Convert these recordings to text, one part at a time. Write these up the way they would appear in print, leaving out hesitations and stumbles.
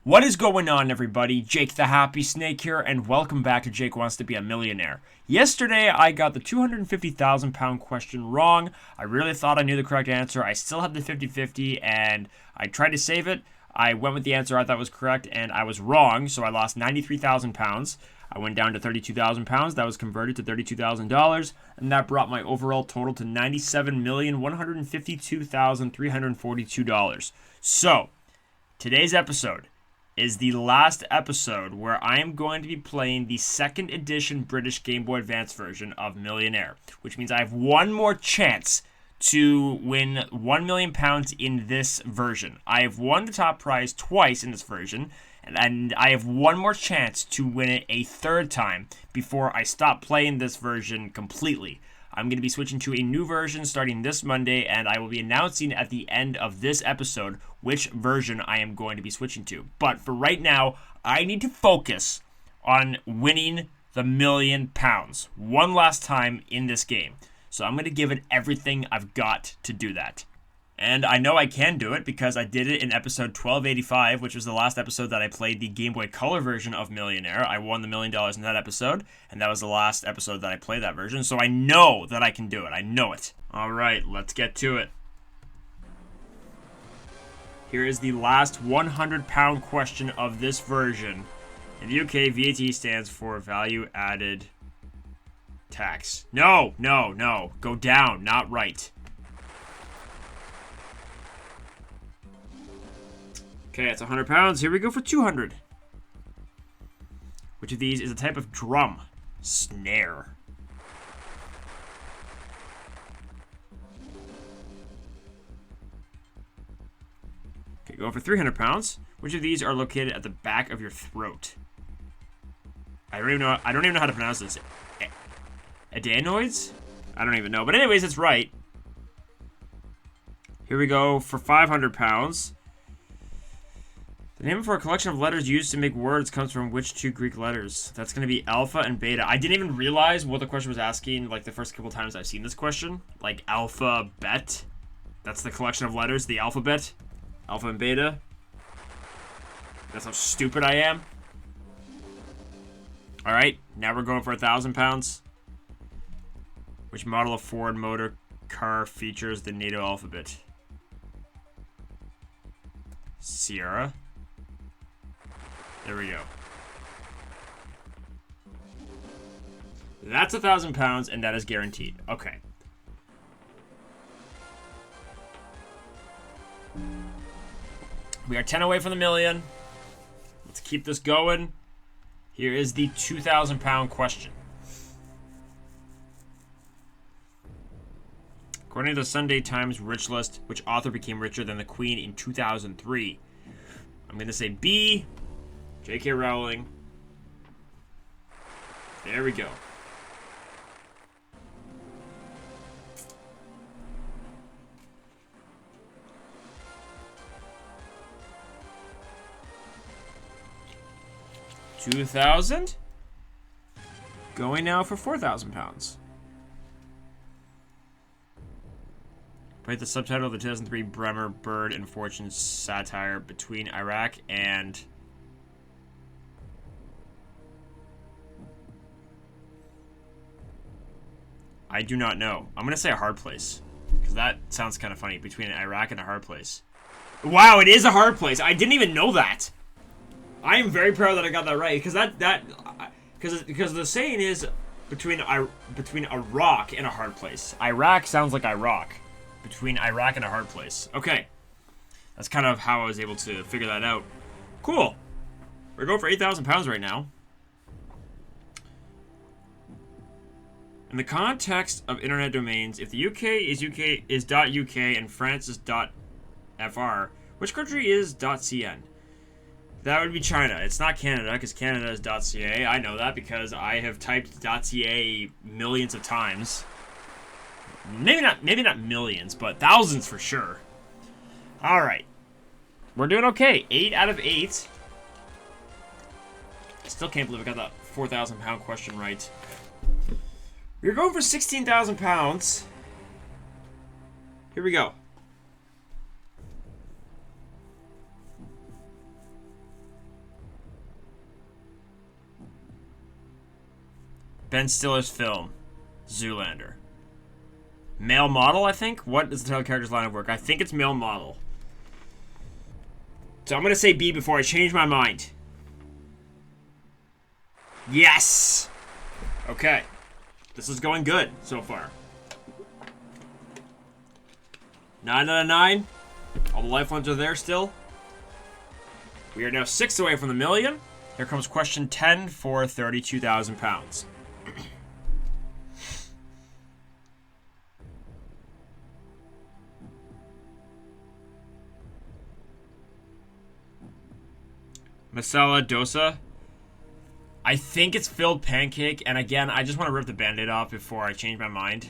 What is going on, everybody? Jake the Happy Snake here, and welcome back to Jake Wants to Be a Millionaire. Yesterday, I got the 250,000 pound question wrong. I really thought I knew the correct answer. I still had the 50-50, and I tried to save it. I went with the answer I thought was correct, and I was wrong, so I lost 93,000 pounds. I went down to 32,000 pounds. That was converted to $32,000, and that brought my overall total to $97,152,342. So, today's episode is the last episode where I am going to be playing the second edition British Game Boy Advance version of Millionaire, which means I have one more chance to win 1 million pounds in this version. I have won the top prize twice in this version, and I have one more chance to win it a third time before I stop playing this version completely. I'm going to be switching to a new version starting this Monday, and I will be announcing at the end of this episode which version I am going to be switching to. But for right now, I need to focus on winning the £1,000,000 one last time in this game. So I'm going to give it everything I've got to do that. And I know I can do it because I did it in episode 1285, which was the last episode that I played the Game Boy Color version of Millionaire. I won the $1,000,000 in that episode, and that was the last episode that I played that version. So I know that I can do it. I know it. All right, let's get to it. Here is the last 100-pound question of this version. In the UK, VAT stands for Value Added Tax. No. Go down, not right. Okay, it's 100 pounds. Here we go for 200. Which of these is a type of drum? Snare. Okay, go for 300 pounds. Which of these are located at the back of your throat? I don't even know how to pronounce this. Adenoids? I don't even know. But anyways, it's right. Here we go for 500 pounds. The name for a collection of letters used to make words comes from which two Greek letters? That's going to be alpha and beta. I didn't even realize what the question was asking, like, the first couple times I've seen this question. Like, alphabet. That's the collection of letters, the alphabet. Alpha and beta. That's how stupid I am. Alright, now we're going for 1,000 pounds. Which model of Ford motor car features the NATO alphabet? Sierra. There we go. That's 1,000 pounds, and that is guaranteed. Okay. We are 10 away from the million. Let's keep this going. Here is the 2,000 pound question. According to the Sunday Times Rich List, which author became richer than the Queen in 2003? I'm going to say B. J.K. Rowling. There we go. $2,000. Going now for 4,000 pounds. Write the subtitle of the 2003 Bremer Bird and Fortune satire between Iraq and... I do not know. I'm going to say a hard place. Because that sounds kind of funny. Between Iraq and a hard place. Wow, it is a hard place. I didn't even know that. I am very proud that I got that right. Because because the saying is between Iraq and a hard place. Iraq sounds like Iraq. Between Iraq and a hard place. Okay. That's kind of how I was able to figure that out. Cool. We're going for 8,000 pounds right now. In the context of internet domains, if the UK is .uk and France is .fr, which country is .cn? That would be China. It's not Canada, because Canada is .ca. I know that because I have typed .ca millions of times. Maybe not millions, but thousands for sure. All right. We're doing okay. 8 out of 8. I still can't believe I got that 4,000 pound question right. We're going for 16,000 pounds. Here we go. Ben Stiller's film, Zoolander. Male model, I think? What is the title character's line of work? I think it's male model. So I'm going to say B before I change my mind. Yes! Okay. This is going good so far. 9 out of 9. All the lifelines are there still. We are now 6 away from the million. Here comes question 10 for 32,000 pounds. Masala dosa. I think it's filled pancake, and again, I just want to rip the band-aid off before I change my mind.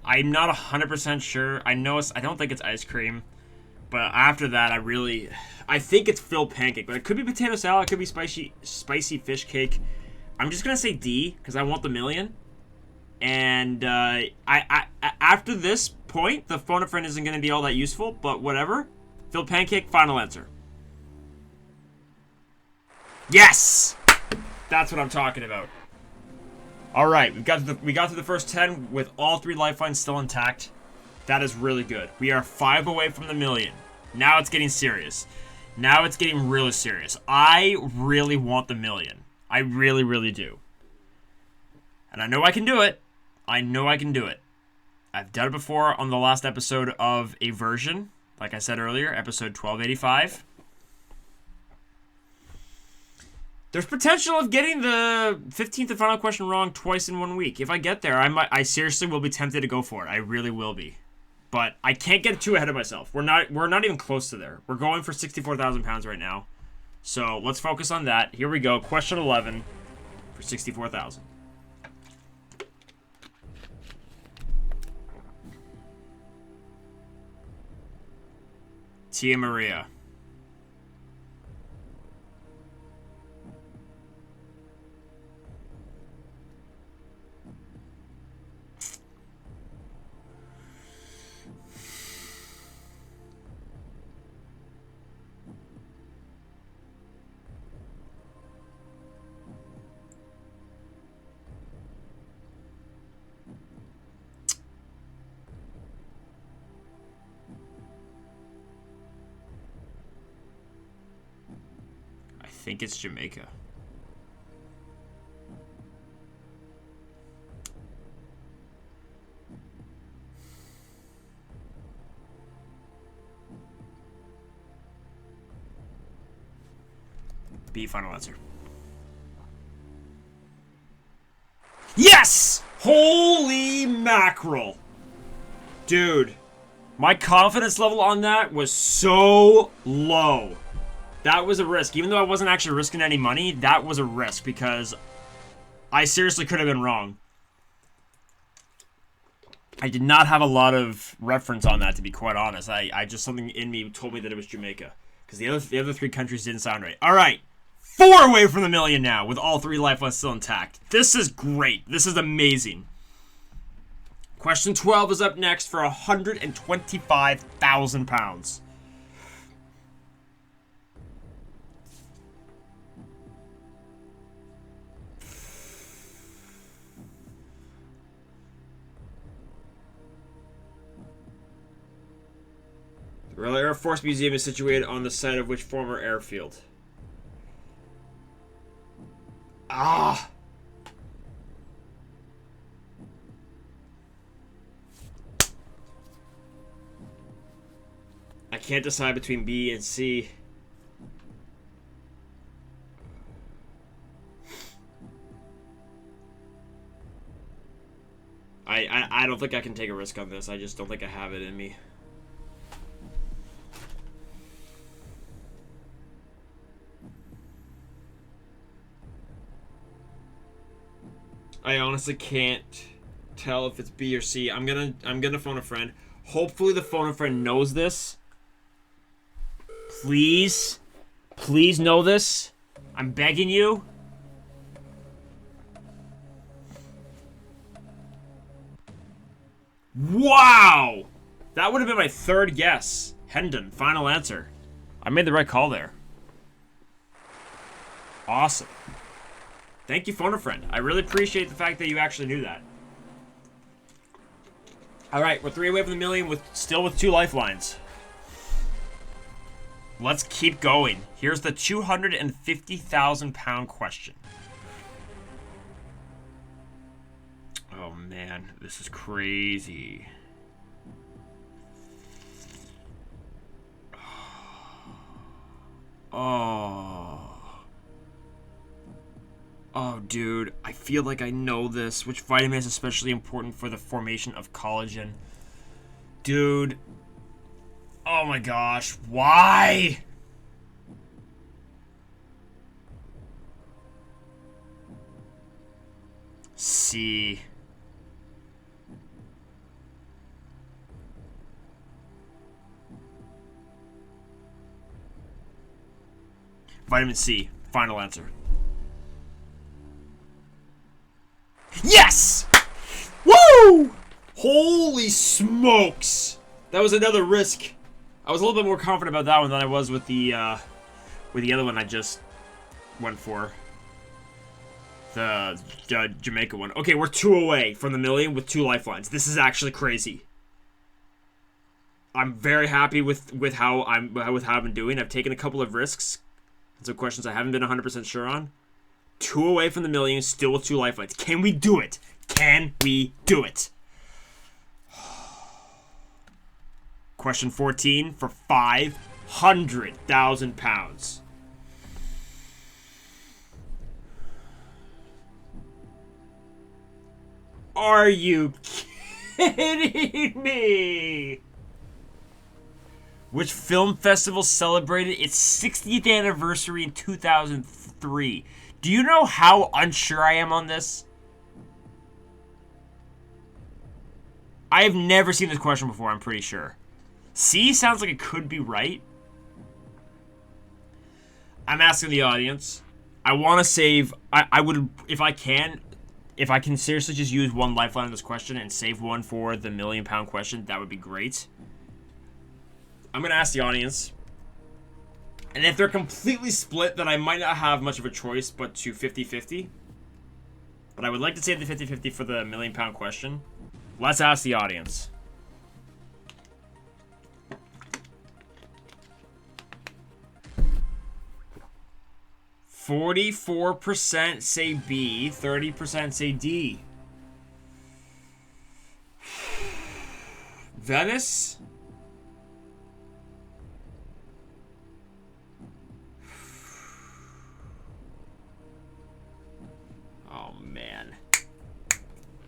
I'm not 100% sure. I don't think it's ice cream, but after that, I think it's filled pancake, but it could be potato salad, it could be spicy fish cake. I'm just gonna say D because I want the million. And after this point, the phone a friend isn't gonna be all that useful, but whatever. Filled pancake, final answer. Yes! That's what I'm talking about. All right, we got to the first 10 with all 3 lifelines still intact. That is really good. We are 5 away from the million. Now it's getting serious. Now it's getting really serious. I really want the million. I really, really do. And I know I can do it. I know I can do it. I've done it before on the last episode of a version. Like I said earlier, episode 1285. There's potential of getting the 15th and final question wrong twice in 1 week. If I get there, I seriously will be tempted to go for it. I really will be. But I can't get too ahead of myself. We're not even close to there. We're going for 64,000 pounds right now. So let's focus on that. Here we go. Question 11 for 64,000. Tia Maria. I think it's Jamaica. B, final answer. Yes! Holy mackerel. Dude, my confidence level on that was so low. That was a risk. Even though I wasn't actually risking any money, that was a risk because I seriously could have been wrong. I did not have a lot of reference on that, to be quite honest. I just, something in me told me that it was Jamaica. Because the other 3 countries didn't sound right. All right. 4 away from the million now with all 3 lifelines still intact. This is great. This is amazing. Question 12 is up next for 125,000 pounds. The Royal Air Force Museum is situated on the site of which former airfield? Ah! I can't decide between B and C. I don't think I can take a risk on this. I just don't think I have it in me. I honestly can't tell if it's B or C. I'm gonna phone a friend. Hopefully the phone a friend knows this. Please know this. I'm begging you. Wow! That would have been my 3rd guess. Hendon, final answer. I made the right call there. Awesome. Thank you, phone a friend. I really appreciate the fact that you actually knew that. All right, we're 3 away from the million still with 2 lifelines. Let's keep going. Here's the 250,000 pound question. Oh man, this is crazy. Oh, dude, I feel like I know this. Which vitamin is especially important for the formation of collagen? Dude. Oh my gosh, why? C. Vitamin C. Final answer. Yes! Woo! Holy smokes! That was another risk. I was a little bit more confident about that one than I was with the other one I just went for. The Jamaica one. Okay, we're 2 away from the million with 2 lifelines. This is actually crazy. I'm very happy with how I've been doing. I've taken a couple of risks. Some questions I haven't been 100% sure on. 2 away from the million, still with 2 lifelines. Can we do it? Can we do it? Question 14 for 500,000 pounds. Are you kidding me? Which film festival celebrated its 60th anniversary in 2003? Do you know how unsure I am on this? I have never seen this question before, I'm pretty sure. C sounds like it could be right. I'm asking the audience. I want to save... I would... If I can seriously just use 1 lifeline on this question and save 1 for the million-pound question, that would be great. I'm going to ask the audience. And if they're completely split, then I might not have much of a choice but to 50-50. But I would like to save the 50-50 for the million-pound question. Let's ask the audience. %44% say B, 30% say D. Venice? Oh, man.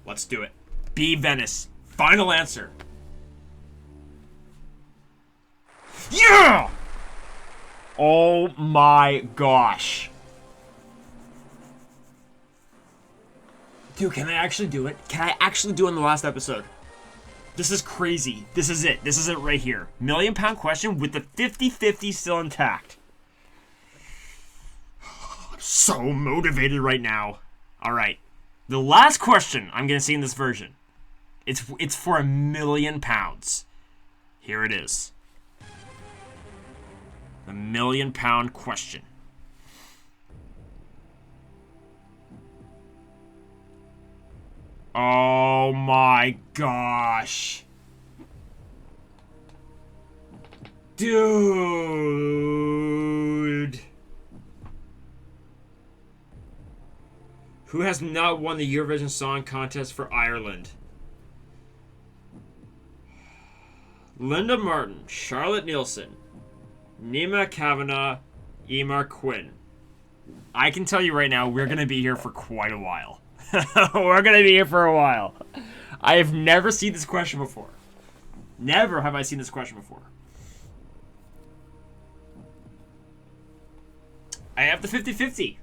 Let's do it. B, Venice. Final answer. Yeah! Oh, my gosh. Dude, can I actually do it? Can I actually do it in the last episode? This is crazy. This is it. This is it right here. Million-pound question with the 50-50 still intact. I'm so motivated right now. All right. The last question I'm going to see in this version. It's for £1 million. Here it is. The £1 million question. Oh my gosh. Dude. Who has not won the Eurovision Song Contest for Ireland? Linda Martin, Charlotte Nielsen, Nima Kavanagh, Emer Quinn. I can tell you right now, we're going to be here for quite a while. We're going to be here for a while. I have never seen this question before. Never have I seen this question before. I have the 50-50.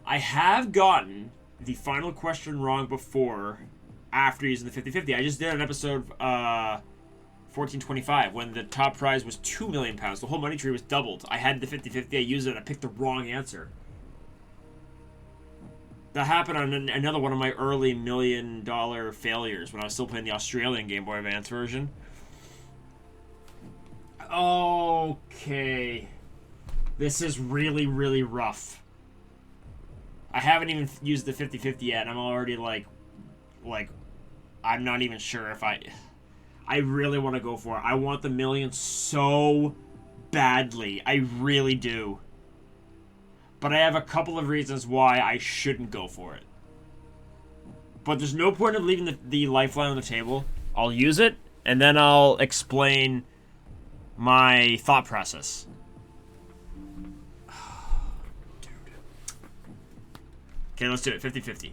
I have gotten the final question wrong before after using the 50-50. I just did an episode 1425 when the top prize was £2 million. The whole money tree was doubled. I had the 50-50. I used it and I picked the wrong answer. That happened on another one of my early $1 million failures when I was still playing the Australian Game Boy Advance version. Okay. This is really, really rough. I haven't even used the 50-50 yet, and I'm already like, I'm not even sure if I really want to go for it. I want the million so badly. I really do. But I have a couple of reasons why I shouldn't go for it. But there's no point of leaving the lifeline on the table. I'll use it, and then I'll explain my thought process. Dude. Okay, let's do it. 50-50.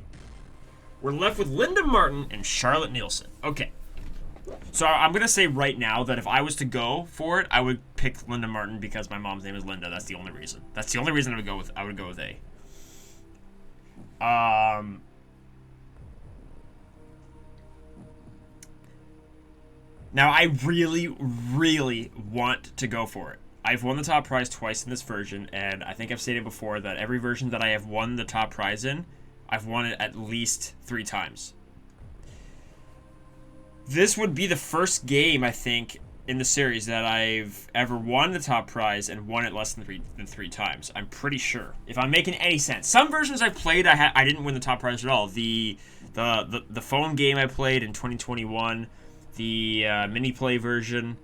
We're left with Linda Martin and Charlotte Nielsen. Okay. So I'm going to say right now that if I was to go for it, I would pick Linda Martin because my mom's name is Linda. That's the only reason. That's the only reason I would go with A. Now, I really, really want to go for it. I've won the top prize twice in this version, and I think I've stated before that every version that I have won the top prize in, I've won it at least 3 times. This would be the first game, I think, in the series that I've ever won the top prize and won it less than three times. I'm pretty sure. If I'm making any sense. Some versions I've played, I didn't win the top prize at all. The phone game I played in 2021, the mini play version,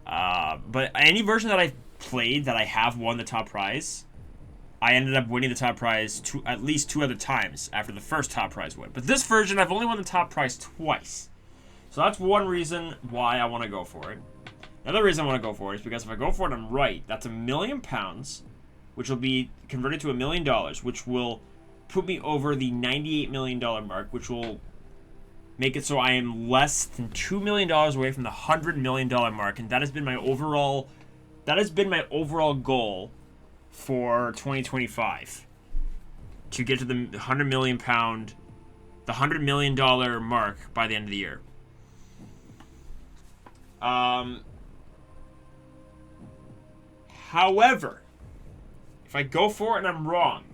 but any version that I've played that I have won the top prize, I ended up winning the top prize at least 2 other times after the first top prize win. But this version, I've only won the top prize twice. So that's one reason why I want to go for it. Another reason I want to go for it is because if I go for it, I'm right. That's £1 million, which will be converted to $1 million, which will put me over the $98 million mark, which will make it so I am less than $2 million away from the $100 million mark, and that has been my overall goal for 2025, to get to the £100 million, the $100 million mark by the end of the year. However, if I go for it and I'm wrong,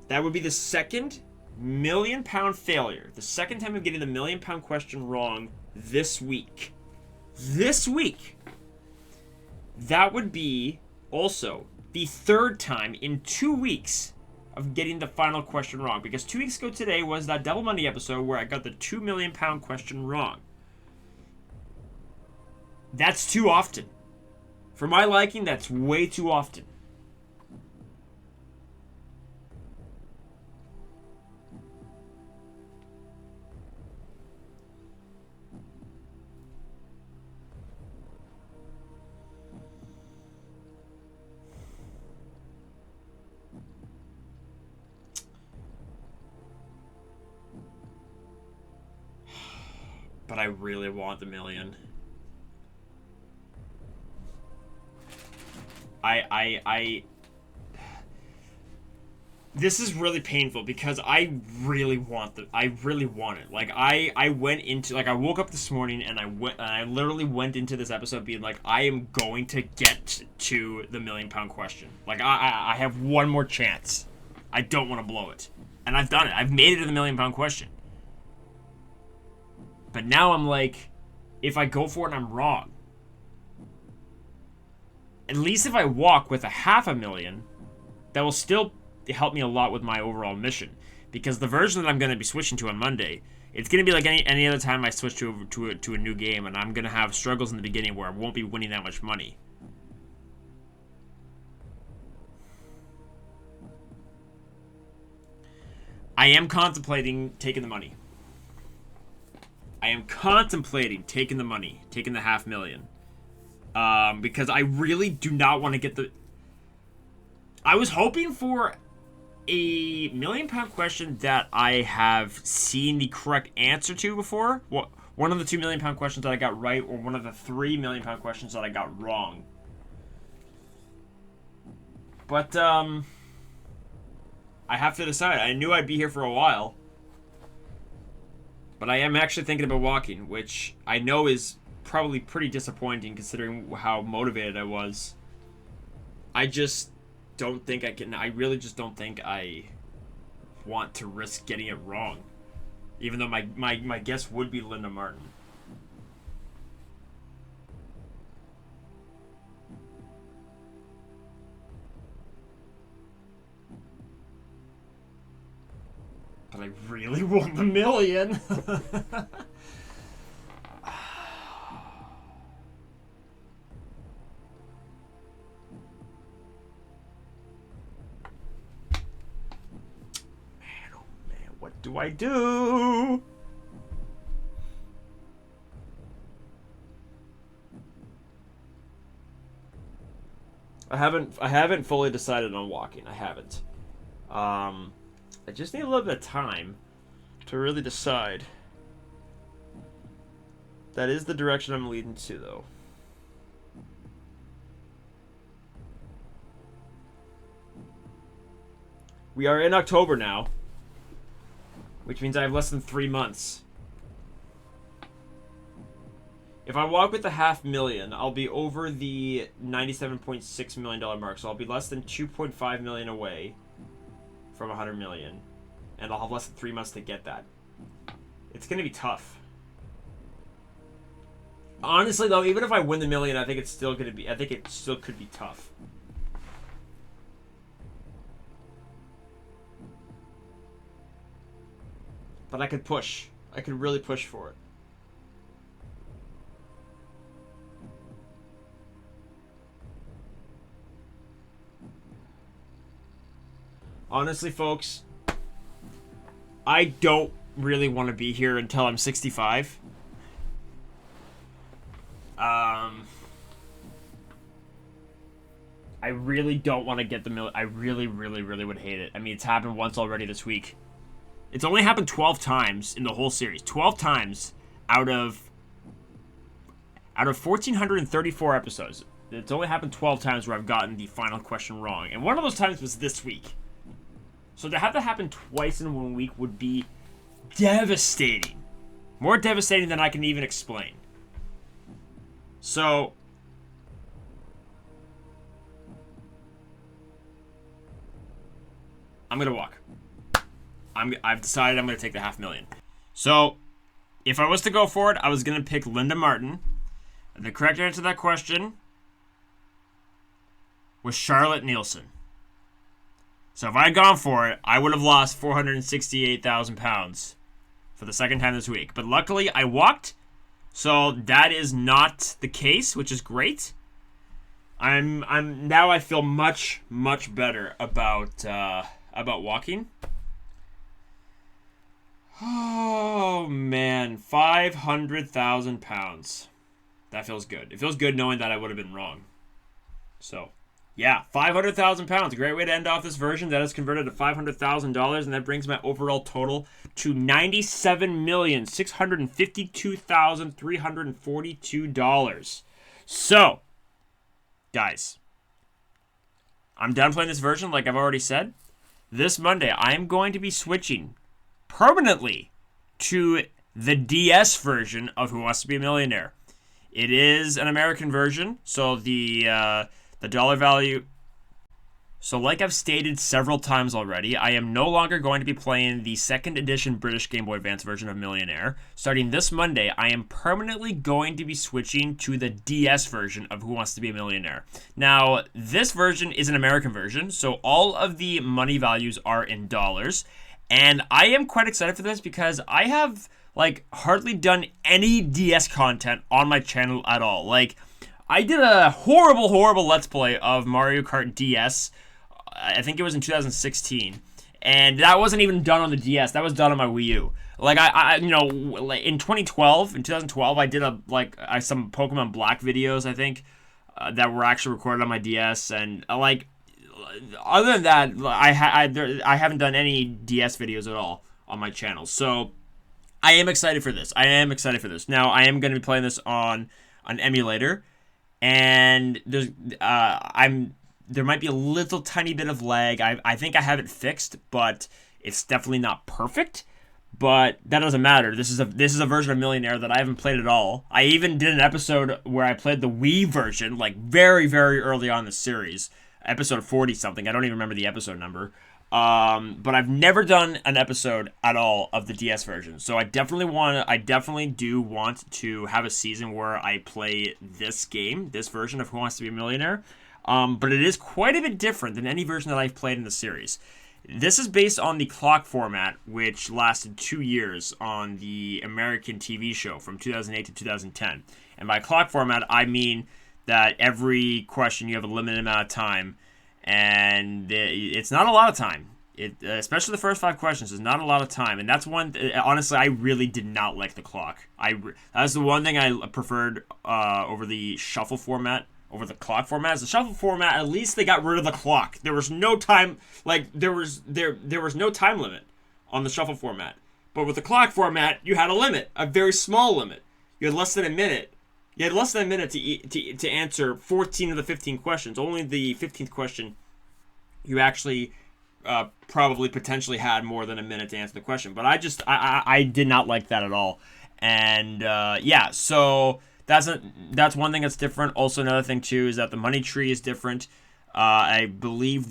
that would be the second £1 million failure. The second time I'm getting the £1 million question wrong this week. This week. That would be also the 3rd time in 2 weeks of getting the final question wrong. Because 2 weeks ago today was that Double Money episode where I got the £2 million question wrong. That's too often. For my liking, that's way too often. But I really want the million. This is really painful because I really want it. Like I went into, like, I woke up this morning and I literally went into this episode being like, I am going to get to the £1 million question. Like I have one more chance. I don't want to blow it. And I've done it. I've made it to the £1 million question. But now I'm like, if I go for it and I'm wrong, at least if I walk with a $500,000, that will still help me a lot with my overall mission. Because the version that I'm going to be switching to on Monday, it's going to be like any other time I switch to a new game, and I'm going to have struggles in the beginning where I won't be winning that much money. I am contemplating taking the money. taking the money, taking the $500,000. Because I really do not want to get the... I was hoping for a £1 million question that I have seen the correct answer to before. One of the 2 £1 million questions that I got right, or one of the 3 £1 million questions that I got wrong. But, I have to decide. I knew I'd be here for a while. But I am actually thinking about walking, which I know is probably pretty disappointing considering how motivated I was. I just don't think I can. I really just don't think I want to risk getting it wrong. Even though my guess would be Linda Martin. But I really want the million. What do I do? I haven't fully decided on walking. I haven't. I just need a little bit of time to really decide. That is the direction I'm leading to, though. We are in October now, which means I have less than 3 months. If I walk with the $500,000, I'll be over the $97.6 million mark, so I'll be less than $2.5 million away from $100 million, and I'll have less than 3 months to get that. It's gonna be tough. Honestly, though, even if I win the million, I think it's still gonna be. I think it still could be tough. But I could push. I could really push for it. Honestly, folks, I don't really want to be here until I'm 65. I really don't want to get the million. I really, really, really would hate it. I mean, it's happened once already this week. It's only happened 12 times in the whole series. 12 times out of 1,434 episodes. It's only happened 12 times where I've gotten the final question wrong. And one of those times was this week. So to have that happen twice in 1 week would be devastating. More devastating than I can even explain. So I'm going to walk. I've decided I'm going to take the $500,000. So, if I was to go for it, I was going to pick Linda Martin. And the correct answer to that question was Charlotte Nielsen. So, if I had gone for it, I would have lost 468,000 pounds for the second time this week. But luckily, I walked, so that is not the case, which is great. Now I feel much better about walking. Oh, man. 500,000 pounds. That feels good. It feels good knowing that I would have been wrong. So, yeah, 500,000 pounds. A great way to end off this version. That is converted to $500,000, and that brings my overall total to $97,652,342. So, guys, I'm done playing this version, like I've already said. This Monday, I am going to be switching permanently to the DS version of Who Wants to Be a Millionaire. It is an American version, so the dollar value. So like I've stated several times already, I am no longer going to be playing the second edition British Game Boy Advance version of Millionaire. Starting this Monday, I am permanently going to be switching to the DS version of Who Wants to Be a Millionaire. Now, this version is an American version, so all of the money values are in dollars. And I am quite excited for this because I have, hardly done any DS content on my channel at all. I did a horrible Let's Play of Mario Kart DS. I think it was in 2016. And that wasn't even done on the DS. That was done on my Wii U. In 2012, I did some Pokemon Black videos, I think, that were actually recorded on my DS. And, other than that, I haven't done any DS videos at all on my channel. So I am excited for this. Now, I am going to be playing this on an emulator, and there might be a little tiny bit of lag. I think I have it fixed, but it's definitely not perfect. But that doesn't matter. This is a version of Millionaire that I haven't played at all. I even did an episode where I played the Wii version, very, very early on in the series. episode 40 something. I don't even remember the episode number. But I've never done an episode at all of the DS version. So I definitely do want to have a season where I play this game, this version of Who Wants to Be a Millionaire. But it is quite a bit different than any version that I've played in the series. This is based on the clock format, which lasted 2 years on the American TV show from 2008 to 2010. And by clock format, I mean that every question you have a limited amount of time, and it's not a lot of time. Especially the first 5 questions, is not a lot of time, and that's one. Honestly, I really did not like the clock. That's the one thing I preferred over the shuffle format, over the clock format. Is the shuffle format, at least they got rid of the clock. There was no time, there was no time limit on the shuffle format. But with the clock format, you had a limit, a very small limit. You had less than a minute. You had less than a minute to answer 14 of the 15 questions. Only the 15th question, you actually probably potentially had more than a minute to answer the question. But I did not like that at all. And yeah, so that's one thing that's different. Also, another thing too is that the money tree is different. I believe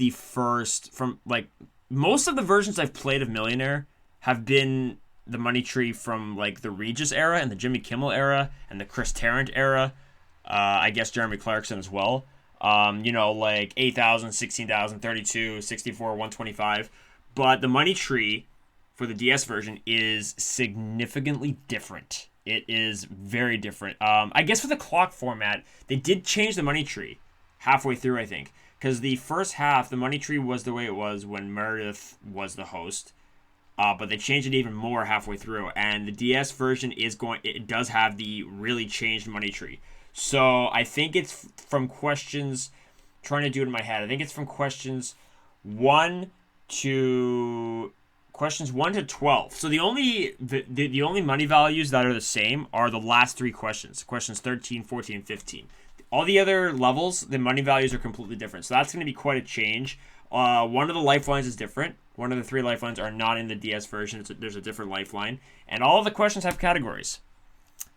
most of the versions I've played of Millionaire have been the money tree from like the Regis era and the Jimmy Kimmel era and the Chris Tarrant era. I guess Jeremy Clarkson as well. Like 8,000, 16,000, 32, 64, 125. But the money tree for the DS version is significantly different. It is very different. I guess for the clock format, they did change the money tree halfway through, I think. Because the first half, the money tree was the way it was when Meredith was the host. But they changed it even more halfway through. And the DS version it does have the really changed money tree. So I think it's from questions, trying to do it in my head, I think it's from questions 1 to 12. So the only money values that are the same are the last 3 questions 13, 14, and 15. All the other levels, the money values are completely different. So that's going to be quite a change. One of the lifelines is different. One of the 3 lifelines are not in the DS version. There's a different lifeline. And all of the questions have categories.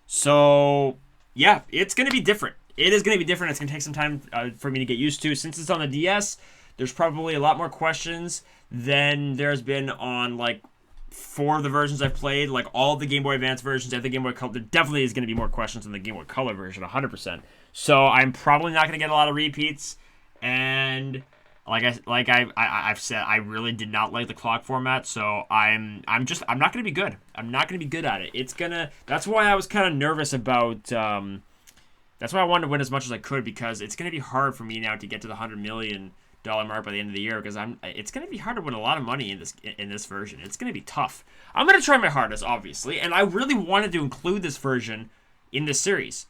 So yeah, it's going to be different. It is going to be different. It's going to take some time for me to get used to. Since it's on the DS, there's probably a lot more questions than there's been on like 4 of the versions I've played. Like all the Game Boy Advance versions and the Game Boy Color. There definitely is going to be more questions in the Game Boy Color version, 100%. So I'm probably not going to get a lot of repeats. And I've said, I really did not like the clock format, so I'm not going to be good. I'm not going to be good at it. That's why I was kind of nervous about, that's why I wanted to win as much as I could, because it's going to be hard for me now to get to the $100 million mark by the end of the year, because it's going to be hard to win a lot of money in this version. It's going to be tough. I'm going to try my hardest, obviously, and I really wanted to include this version in this series.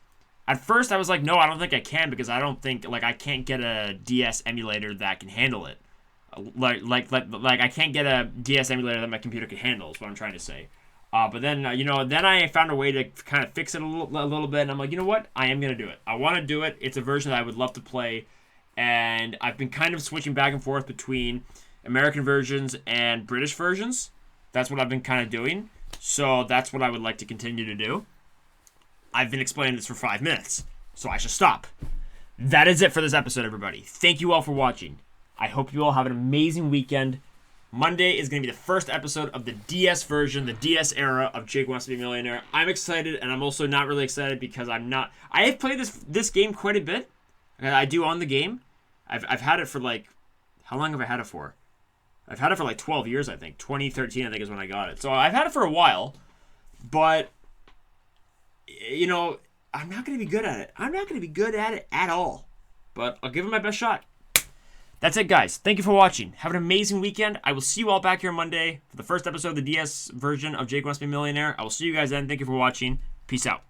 At first, I was like, no, I don't think I can, because I don't think, I can't get a DS emulator that can handle it. I can't get a DS emulator that my computer can handle, is what I'm trying to say. But then, then I found a way to kind of fix it a little bit, and I'm like, you know what? I am going to do it. I want to do it. It's a version that I would love to play, and I've been kind of switching back and forth between American versions and British versions. That's what I've been kind of doing, so that's what I would like to continue to do. I've been explaining this for 5 minutes, so I should stop. That is it for this episode, everybody. Thank you all for watching. I hope you all have an amazing weekend. Monday is going to be the first episode of the DS version, the DS era of Jake Wants to Be a Millionaire. I'm excited, and I'm also not really excited because I have played this game quite a bit. I do own the game. I've had it for how long have I had it for? I've had it for 12 years, I think. 2013, I think, is when I got it. So I've had it for a while, but I'm not going to be good at it. I'm not going to be good at it at all. But I'll give it my best shot. That's it, guys. Thank you for watching. Have an amazing weekend. I will see you all back here Monday for the first episode of the DS version of Jake Wants to Be a Millionaire. I will see you guys then. Thank you for watching. Peace out.